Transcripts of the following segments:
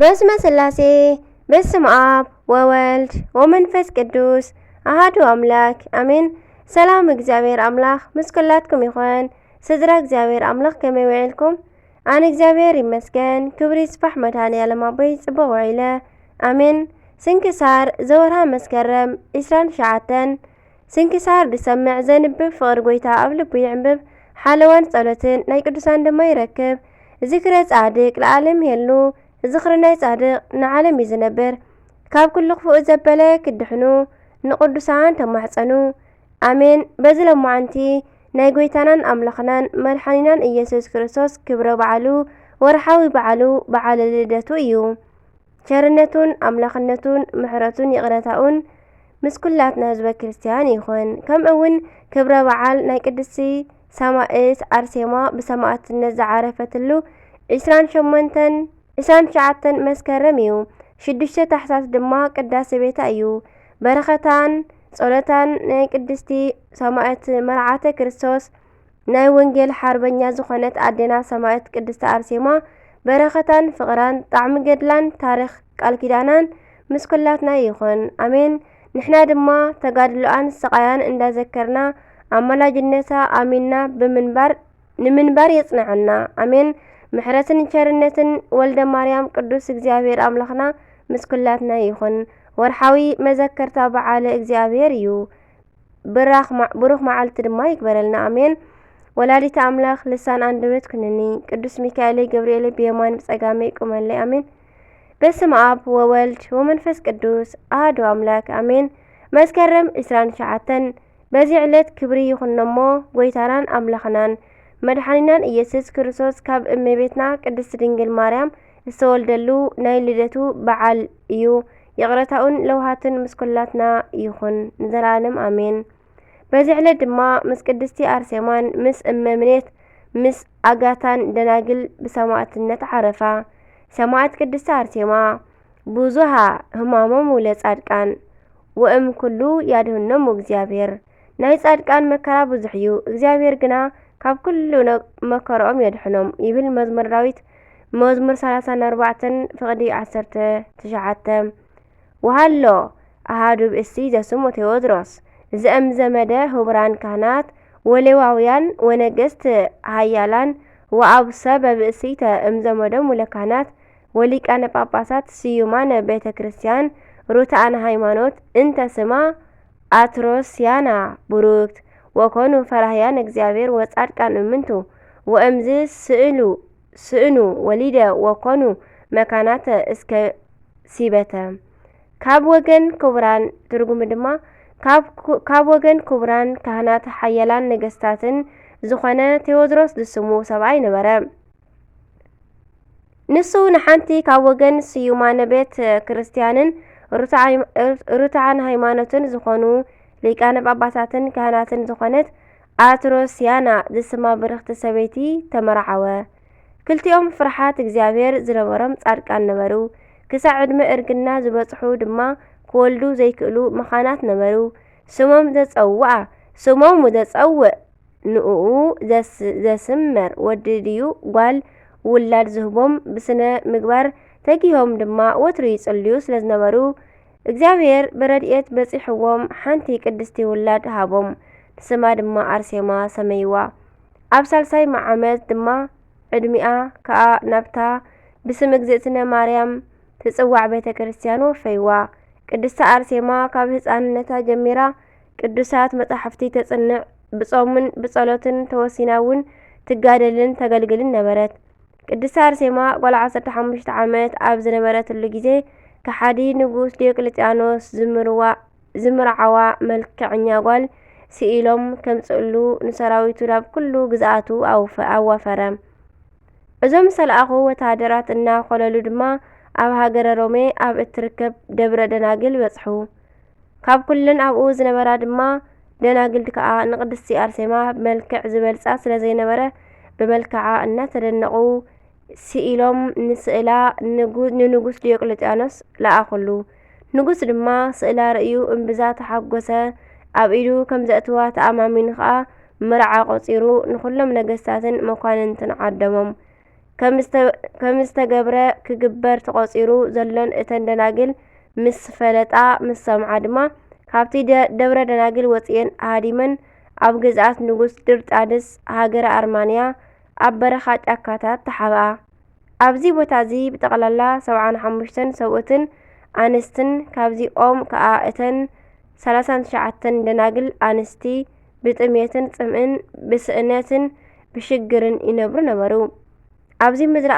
በስመ ስላሴ በስመ አብ ወወልድ ወመንፈስ ቅዱስ አሐዱ አምላክ አሜን። ሰላም እግዚአብሔር አምላክ ምስ ኩላትኩም ይኹን። ስድራ እግዚአብሔር አምላክ ከመይ ውዒልኩም? ኣነ እግዚአብሔር ይመስገን። ክብሪ ይስፋሕ መድኃኔዓለም ኣቦይ ጽቡቕ ውዒለ አሜን። ስንክሳር ዘወርሃ መስከረም 29 ስንክሳር ድሰምዕ ዘንብብ ፍቕሪ ጎይታ ኣብ ልቡ ይዕንብብ ሓለዋን ጸሎትን ናይ ቅዱሳን ድማ ይረክብ። ዝክረ ጻድቅ ለዓለም የሉ ዝኽሪ ናይ ጻድቕ ንዓለም እዩ ዝነብር። ካብ ኩሉ ክፉእ ዘበለ ክድሕኑ ንቅዱሳን ተማሕፀኑ አሜን። በዚ ለማዓንቲ ናይ ጎይታናን ኣምላኽናን መድሓኒናን ኢየሱስ ክርስቶስ ክብረ በዓሉ ወርሓዊ በዓሉ በዓለ ልደቱ እዩ። ቸርነቱን ኣምላኽነቱን ምሕረቱን ይቕረታኡን ምስ ኩላትና ህዝበ ክርስቲያን ይኹን። ከምኡውን ክብረ በዓል ናይ ቅድስቲ ሰማዕት ኣርሴማ ብሰማዕትነት ዝዓረፈትሉ 29 መስከረም እዩ። 6 ታሕሳስ ድማ ቅዳሴ ቤታ እዩ። በረኸታን ጸሎታን ናይ ቅድስቲ ሰማዕት መርዓተ ክርስቶስ ናይ ወንጌል ሓርበኛ ዝኾነት ኣዴና ሰማዕት ቅድስቲ ኣርሴማ በረኸታን ፍቕራን ጣዕሚ ገድላን ታሪኽ ቃል ኪዳናን ምስ ኩላትና ይኹን አሜን። ንሕና ድማ ተጋድሎኣን ስቃያን እንዳዘከርና ኣማላጅነታ ኣሚንና ንምንባር የጽንዐና አሜን። ምሕረትን ቸርነትን ወልደ ማርያም ቅዱስ እግዚአብሔር ኣምላኽና ምስ ኩላትና ይኹን። ወርሓዊ መዘከርታ በዓለ እግዚአብሔር እዩ። ብሩኽ መዓልቲ ድማ ይግበረልና አሜን። ወላዲተ ኣምላኽ ልሳን አንደበት ኩነኒ ቅዱስ ሚካኤል ገብርኤል ብየማን ብጸጋመይ ቁመለይ አሜን። በስመ አብ ወወልድ ወመንፈስ ቅዱስ አሐዱ አምላክ አሜን። መስከረም 29 በዚ ዕለት ክብሪ ይኹነሞ ጎይታናን ኣምላኽናን መድሓኒናን ኢየሱስ ክርስቶስ ካብ እመቤትና ቅድስት ድንግል ማርያም ዝተወልደሉ ናይ ልደቱ በዓል እዩ። ይቕረታኡን ለውሃትን ምስ ኩላትና ይኹን ንዘላለም አሜን። በዚ ዕለት ድማ ምስ ቅድስቲ ኣርሴማን ምስ እመምኔት ምስ ኣጋታን ደናግል ብሰማዕትነት ዓረፋ። ሰማዕት ቅድስቲ ኣርሴማ ብዙሃ ህማሞሙ ለጻድቃን ወእም ኩሉ ያድህኖሙ እግዚአብሔር። ናይ ጻድቃን መከራ ብዙሕ እዩ፣ እግዚአብሔር ግና ካብ ኩሉ መከረኦም የድሕኖም ይብል መዝሙር ዳዊት መዝሙር 34 ፍቕዲ 19። ወሃሎ ኣሃዱ ብእሲ ዘስሙ ቴዎድሮስ ዘእምዘመደ ህቡራን ካህናት ወሌዋውያን ወነገስት ሃያላን ወአብሰ በብእሲተ እምዘመዶም ለካህናት ወሊቃነ ጳጳሳት ስዩማነ ቤተ ክርስቲያን ሩታአነ ሃይማኖት እንተ ስማ አትሮስያና ቡሩክት ወኮኑ ፈራህያን እግዚአብሔር ወጻድቃን እምንቱ ወእምዝ ስእኑ ወሊደ ወኮኑ መካናተ እስከ ሲበተ። ካብ ወገን ክቡራን ትርጉም ድማ ካብ ወገን ክቡራን ካህናት ሓያላን ነገስታትን ዝኾነ ቴዎድሮስ ዝስሙ ሰብኣይ ነበረ። ንሱ ንሓንቲ ካብ ወገን ስዩማነ ቤተ ክርስቲያንን ሩታዓን ሃይማኖትን ዝኾኑ ሊቃነ ጳጳሳትን ካህናትን ዝኾነት አትሮስያና ዝስማ ብርኽቲ ሰበይቲ ተመርዓወ። ክልቲኦም ፍርሓት እግዚአብሔር ዝነበሮም ጻድቃን ነበሩ። ክሳዕ ዕድመ እርግና ዝበጽሑ ድማ ክወልዱ ዘይክእሉ መኻናት ነበሩ። ስሞም ዘጸውዕ ንኡኡ ዘስመር ወዲ ድዩ ጓል ውላድ ዝህቦም ብስነ ምግባር ተጊሆም ድማ ወትሩ ይጽልዩ ስለ ዝነበሩ እግዚአብሔር ብረድኤት በጺሕዎም ሓንቲ ቅድስቲ ውላድ ሃቦም። ስማ ድማ ኣርሴማ ሰመይዋ። ኣብ ሳልሳይ ዓመት ድማ ዕድሚኣ ከኣ ናብታ ብስም እግዝእትነ ማርያም ትጽዋዕ ቤተ ክርስቲያን ወፈይዋ። ቅድስቲ ኣርሴማ ካብ ህፃንነታ ጀሚራ ቅዱሳት መጻሕፍቲ ተጽንዕ ብጾምን ብጸሎትን ተወሲናውን ትጋደልን ተገልግልን ነበረት። ቅድስቲ ኣርሴማ ጓል 15 ዓመት ኣብ ዝነበረትሉ ጊዜ ከሓዲ ንጉስ ዲዮቅልጥያኖስ ዝምርዓዋ መልክዐኛ ጓል ስኢሎም ከምጽእሉ ንሰራዊቱ ናብ ኩሉ ግዝኣቱ ኣዋፈረ። እዞም ዝተለኣኹ ወታደራት እናኾለሉ ድማ ኣብ ሃገረ ሮሜ ኣብ እትርከብ ደብረ ደናግል በጽሑ። ካብ ኩለን ኣብኡ ዝነበራ ድማ ደናግል ከዓ ንቅድስቲ ኣርሴማ መልክዕ ዝበልጻ ስለ ዘይነበረ ብመልክዓ እናተደነቑ ስኢሎም ንስእላ ንንጉስ ዲዮቅልጥያኖስ ለኣኹሉ። ንጉስ ድማ ስእላ ርእዩ እምብዛ ተሓጐሰ። ኣብ ኢዱ ከም ዘእትዋ ተኣማሚኑ ከዓ ምርዓ ቆጺሩ ንኹሎም ነገስታትን መኳንንትን ዓደሞም። ከም ዝተገብረ ክግበር ተቆፂሩ ዘሎን እተን ደናግል ምስ ፈለጣ ምስ ሰምዓ ድማ ካብቲ ደብረ ደናግል ወፂአን ሃዲመን ኣብ ግዝኣት ንጉስ ድርጣድስ ሃገረ ኣርማንያ ኣብ በረኻ ጫካታት ተሓብኣ። ኣብዚ ቦታ እዚ ብጠቕላላ 75 ሰብኡትን ኣንስትን ካብዚኦም ከዓ እተን 39 ደናግል ኣንስቲ ብጥሜትን ጽምእን ብስእነትን ብሽግርን ይነብሩ ነበሩ። ኣብዚ ምድሪ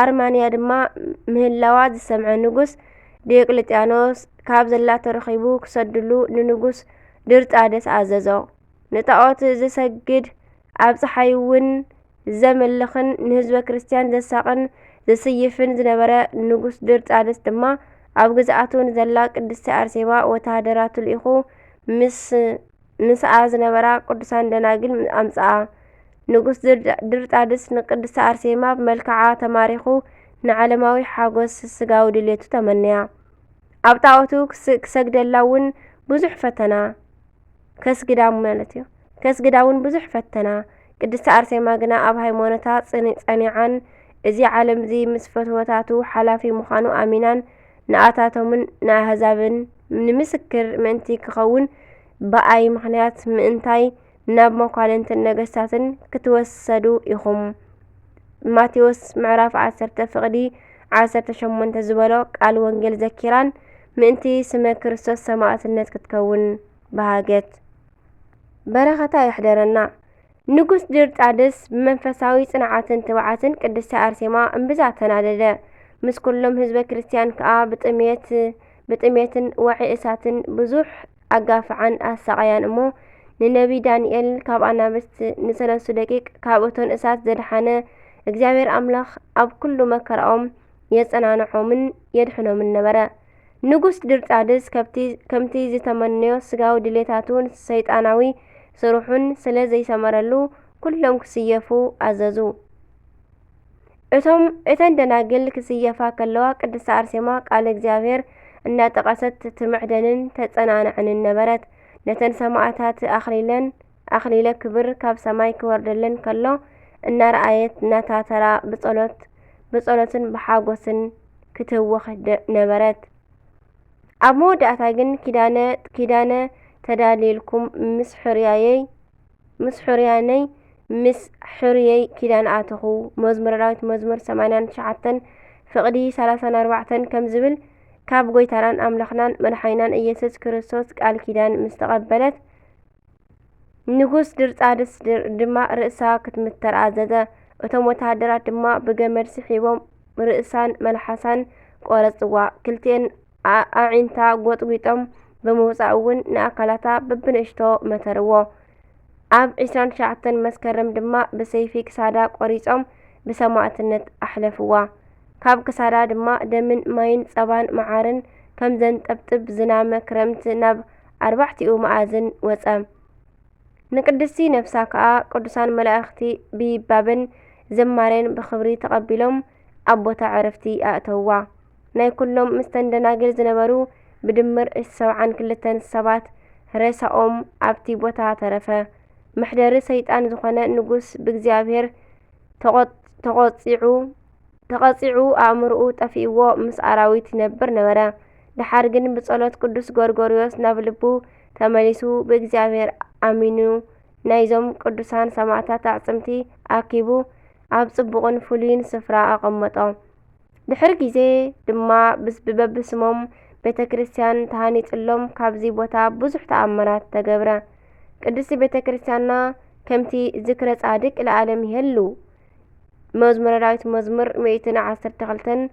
ኣርማንያ ድማ ምህላዋ ዝሰምዐ ንጉስ ዲዮቅልጥያኖስ ካብ ዘላቶ ረኺቡ ክሰድሉ ንንጉስ ድርጣድስ ኣዘዞ። ንጣዖት ዝሰግድ ኣብ ፀሓይ እውን ዘመልኽን ንህዝበ ክርስቲያን ዘሳቕን ዘስይፍን ዝነበረ ንጉስ ድርጣድስ ድማ ኣብ ግዝኣቱ ንዘላ ቅድስቲ ኣርሴማ ወተሃደራቱ ልኢኹ ምስኣ ዝነበራ ቅዱሳን ደናግል ኣምፅኣ። ንጉስ ድርጣድስ ንቅድስቲ ኣርሴማ ብመልክዓ ተማሪኹ ንዓለማዊ ሓጎስ ስጋዊ ድሌቱ ተመንያ። ኣብ ጣዖቱ ክሰግደላ እውን ብዙሕ ፈተና ከስግዳ እውን ብዙሕ ፈተና። ቅድስቲ ኣርሴማ ግና ኣብ ሃይማኖታ ጸኒዓን እዚ ዓለም እዚ ምስ ፈትወታቱ ሓላፊ ምዃኑ ኣሚናን ንኣታቶምን ንኣህዛብን ንምስክር ምእንቲ ክኸውን በኣይ ምኽንያት ምእንታይ ናብ መኳንንትን ነገስታትን ክትወሰዱ ኢኹም ማቴዎስ ምዕራፍ 10 ፍቕዲ 18 ዝበሎ ቃል ወንጌል ዘኪራን ምእንቲ ስመ ክርስቶስ ሰማዕትነት ክትከውን በሃገት በረኸታ ይሕደረና። ንጉስ ድርጣድስ ብመንፈሳዊ ጽንዓትን ትብዓትን ቅድስቲ ኣርሴማ እምብዛ ተናደደ። ምስ ኩሎም ህዝበ ክርስቲያን ከዓ ብጥሜትን ዋዒ እሳትን ብዙሕ ኣጋፍዓን ኣሳቃያን እሞ ንነቢይ ዳንኤል ካብ ኣናብስት ን3 ደቂቅ ካብ እቶን እሳት ዘድሓነ እግዚኣብሔር ኣምላኽ ኣብ ኩሉ መከራኦም የጸናንሖምን የድሕኖምን ነበረ። ንጉስ ድርጣድስ ከምቲ ዝተመነዮ ስጋዊ ድሌታቱን ሰይጣናዊ ስሩሑን ስለ ዘይሰመረሉ ኩሎም ክስየፉ ኣዘዙ። እተን ደናግል ክስየፋ ከለዋ ቅድስቲ ኣርሴማ ቃል እግዚአብሔር እናጠቐሰት ትምዕደንን ተጸናንዕንን ነበረት። ነተን ሰማዕታት ኣኽሊለ ክብር ካብ ሰማይ ክወርደለን ከሎ እናረኣየት እናታተራ ብጸሎትን ብሓጎስን ክትህወኽ ነበረት። ኣብ መወዳእታ ግን ኪዳነ ተዳሊልኩም ምስ ሕሩየይ ኪዳን ኣትኹ መዝሙረ ዳዊት መዝሙር 89 ፍቕዲ 34 ከም ዝብል ካብ ጎይታናን ኣምላኽናን መድሓኒናን ኢየሱስ ክርስቶስ ቃል ኪዳን ምስ ተቐበለት ንጉስ ድርጣድስ ድማ ርእሳ ክትምተር ኣዘዘ። እቶም ወተሃደራት ድማ ብገመድ ስሒቦም ርእሳን መልሓሳን ቆረጽዋ። ክልቲአን ኣዒንታ ጎጥጒጦም ብምውፃእ እውን ንኣካላታ በብንእሽቶ መተርዎ። ኣብ 29 መስከረም ድማ ብሰይፊ ክሳዳ ቆሪጾም ብሰማዕትነት ኣሕለፍዋ። ካብ ክሳዳ ድማ ደምን ማይን ጸባን መዓርን ከም ዘንጠብጥብ ዝናመ ክረምቲ ናብ 4 መኣዝን ወጸ። ንቅድስቲ ነፍሳ ከዓ ቅዱሳን መላእኽቲ ብይባብን ዝማሬን ብኽብሪ ተቐቢሎም ኣብ ቦታ ዕረፍቲ ኣእተውዋ። ናይ ኩሎም ምስተን ደናግል ዝነበሩ ብድምር 72 ሰባት ሬሳኦም ኣብቲ ቦታ ተረፈ። ምሕደሪ ሰይጣን ዝኾነ ንጉስ ብእግዚአብሔር ተቐፂዑ ኣእምርኡ ጠፊእዎ ምስ ኣራዊት ይነብር ነበረ። ድሓር ግን ብጸሎት ቅዱስ ጎርጎርዮስ ናብ ልቡ ተመሊሱ ብእግዚአብሔር ኣሚኑ ናይዞም ቅዱሳን ሰማዕታት ኣዕጽምቲ ኣኪቡ ኣብ ጽቡቕን ፍሉይን ስፍራ ኣቐመጦ። ድሕሪ ግዜ ድማ በብስሞም ቤተ ክርስቲያን ተሃኒጽሎም ካብዚ ቦታ ብዙሕ ተኣምራት ተገብረ። ቅድስቲ ቤተ ክርስቲያንና ከምቲ ዝክረ ጻድቅ ለዓለም ይህሉ መዝሙረ ዳዊት መዝሙር 112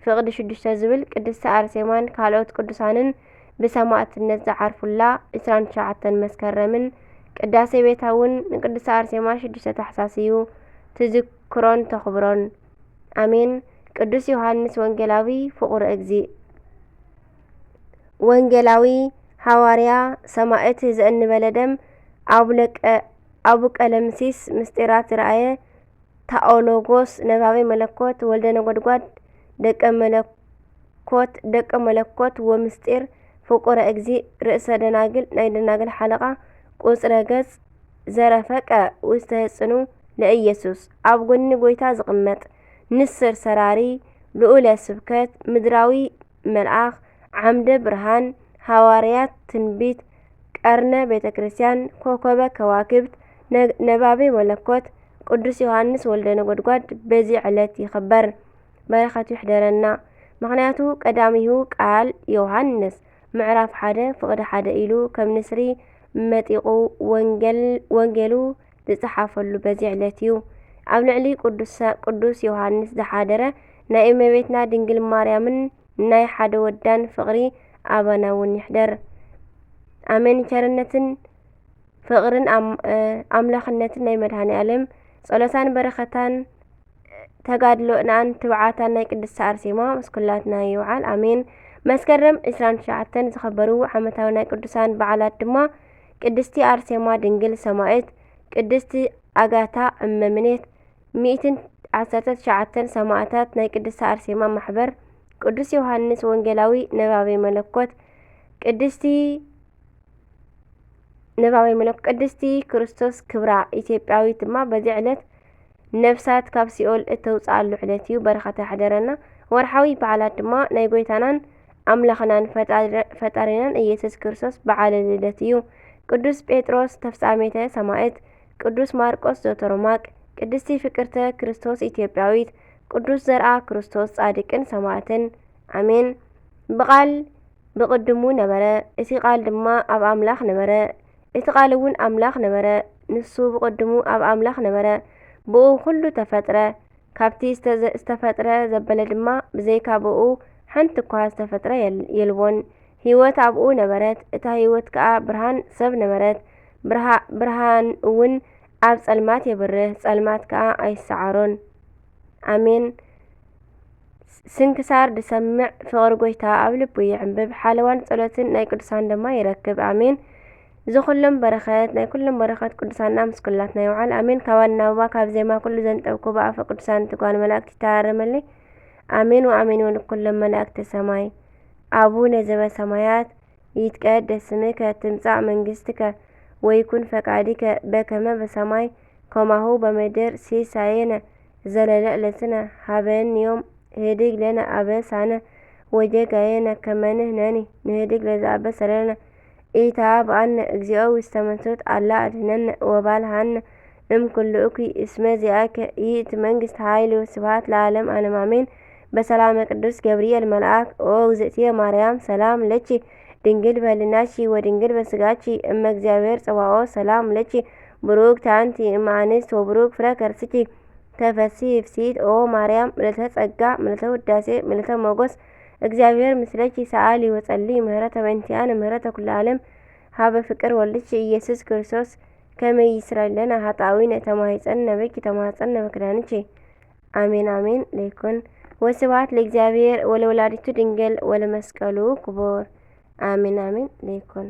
ፍቕዲ 6 ዝብል ቅድስቲ ኣርሴማን ካልኦት ቅዱሳንን ብሰማዕትነት ዝዓርፉላ 29 መስከረምን ቅዳሴ ቤታ እውን ንቅድስቲ ኣርሴማ 6 ታሕሳስ እዩ ትዝክሮን ተኽብሮን። ኣሜን። ቅዱስ ዮሐንስ ወንጌላዊ ፍቁር እግዚእ ወንጌላዊ ሐዋርያ ሰማዕት ዘእንበለ ደም አቡ ቀለምሲስ ምስጢራት ዝረአየ ታኦሎጎስ ነባቤ መለኮት ወልደ ነጎድጓድ ደቀ መለኮት ወምስጢር ፍቁረ እግዚእ ርእሰ ደናግል ናይ ደናግል ሓለቓ ቁጽረ ገጽ ዘረፈቀ ውስተ ህጽኑ ለኢየሱስ ኣብ ጎኒ ጎይታ ዝቕመጥ ንስር ሰራሪ ልኡለ ስብከት ምድራዊ መልኣኽ ዓምደ ብርሃን ሃዋርያት ትንቢት ቀርነ ቤተ ክርስቲያን ኮከበ ከዋክብት ነባቤ መለኮት ቅዱስ ዮሃንስ ወልደ ነጎድጓድ በዚ ዕለት ይኽበር። በረኸቱ ይሕደረና። ምኽንያቱ ቀዳሚሁ ቃል ዮሃንስ ምዕራፍ 1 ፍቕዲ 1 ኢሉ ከም ንስሪ መጢቑ ወንጌሉ ዝፀሓፈሉ በዚ ዕለት እዩ። ኣብ ልዕሊ ቅዱስ ዮሃንስ ዝሓደረ ናይ እመቤትና ድንግል ማርያምን ናይ ሓደ ወዳን ፍቕሪ ኣበና እውን ይሕደር። ኣሜን። ቸርነትን ፍቕርን ኣምላኽነትን ናይ መድኃኔ ዓለም ጸሎታን በረኸታን ተጋድሎናን ትብዓታን ናይ ቅድስቲ ኣርሴማ መስኩላትና ይውዓል። ኣሜን። መስከረም 29 ዝኸበሩ ዓመታዊ ናይ ቅዱሳን በዓላት ድማ ቅድስቲ ኣርሴማ ድንግል ሰማዕት፣ ቅድስቲ ኣጋታ እመምኔት፣ 119 ሰማዕታት ናይ ቅድስቲ ኣርሴማ ማሕበር፣ ቅዱስ ዮሃንስ ወንጌላዊ ነባቤ መለኮት፣ ቅድስቲ ክርስቶስ ክብራ ኢትዮጵያዊት ድማ በዚ ዕለት ነፍሳት ካብ ሲኦል እተውፅኣሉ ዕለት እዩ። በረኸታ ይሕደረና። ወርሓዊ በዓላት ድማ ናይ ጎይታናን ኣምላኽናን ፈጣሪናን ኢየሱስ ክርስቶስ በዓለ ልደት እዩ። ቅዱስ ጴጥሮስ ተፍጻሜተ ሰማዕት፣ ቅዱስ ማርቆስ ዘተሮማቅ፣ ቅድስቲ ፍቅርተ ክርስቶስ ኢትዮጵያዊት፣ ቅዱስ ዘርአ ክርስቶስ ጻድቅን ሰማዕትን። ኣሜን። ብቓል ብቕድሙ ነበረ፣ እቲ ቃል ድማ ኣብ ኣምላኽ ነበረ፣ እቲ ቃል እውን ኣምላኽ ነበረ። ንሱ ብቕድሙ ኣብ ኣምላኽ ነበረ። ብኡ ኩሉ ተፈጥረ። ካብቲ ዝተፈጥረ ዘበለ ድማ ብዘይካ ብኡ ሓንቲ እኳ ዝተፈጥረ የልቦን። ህይወት ኣብኡ ነበረት፣ እታ ህይወት ከዓ ብርሃን ሰብ ነበረት። ብርሃን እውን ኣብ ጸልማት የብርህ፣ ጸልማት ከዓ ኣይሰዓሮን። ኣሜን። ስንክሳር ድሰምዕ ፍቕሪ ጎይታ ኣብ ልቡ ይዕንብብ፣ ሓለዋን ጸሎትን ናይ ቅዱሳን ድማ ይረክብ። ኣሜን። ዝኹሎም በረኸት ናይ ኩሎም በረኸት ቅዱሳንና ምስኩላትና ይውዓል። ኣሜን። ካባን ናብባ ካብ ዜማ ኩሉ ዘንጠብኩ ብኣፈ ቅዱሳን ትጓን መላእክቲ ይተሃረመለይ። ኣሜን ወኣሜን ወለኩሎም መላእክተ ሰማይ። አቡነ ዘበሰማያት ይትቀደስ ስምከ ትምጻእ መንግሥትከ ወይኩን ፈቃድከ በከመ በሰማይ ከማሁ በምድር ሲሳየነ ዘለለ ዕለትነ ሀበነ ዮም ህድግ ለነ አበሳነ ወጌጋየነ ከመ ንሕነኒ ንህድግ ለዘአበሰ ለነ ኢታብአነ እግዚኦ ውስተ መንሱት አላ አድኅነነ ወባልሐነ እምኩሉ እኩይ እስመ ዚአከ ይእቲ መንግሥት ኃይል ወስብሐት ለዓለም ዓለም አሜን። በሰላመ ቅዱስ ገብርኤል መልአክ ኦ እግዝእትየ ማርያም ሰላም ለኪ ድንግል በህሊናኪ ወድንግል በስጋኪ እመ እግዚአብሔር ጽባኦት ሰላም ለኪ ብሩክት አንቲ እም አንስት ወብሩክ ፍሬ ከርስኪ ተፈሥሒ ፍሥሕት ኦ ማርያም ምልዕተ ጸጋ ምልዕተ ውዳሴ ምልዕተ ሞገስ እግዚአብሔር ምስለኪ ሰአሊ ወጸልይ ምህረተ በእንቲአነ ምህረተ ኩሉ ዓለም ሀበ ፍቅር ወልድኪ ኢየሱስ ክርስቶስ ከመ ይስረይ ለነ ኃጣውኢነ ተማኅፀነ በኪ ተማኅፀነ በክዳንኪ አሜን አሜን። ለይኩን ወስብሐት ለእግዚአብሔር ወለወላዲቱ ድንግል ወለመስቀሉ ክቡር አሜን አሜን። ለይኩን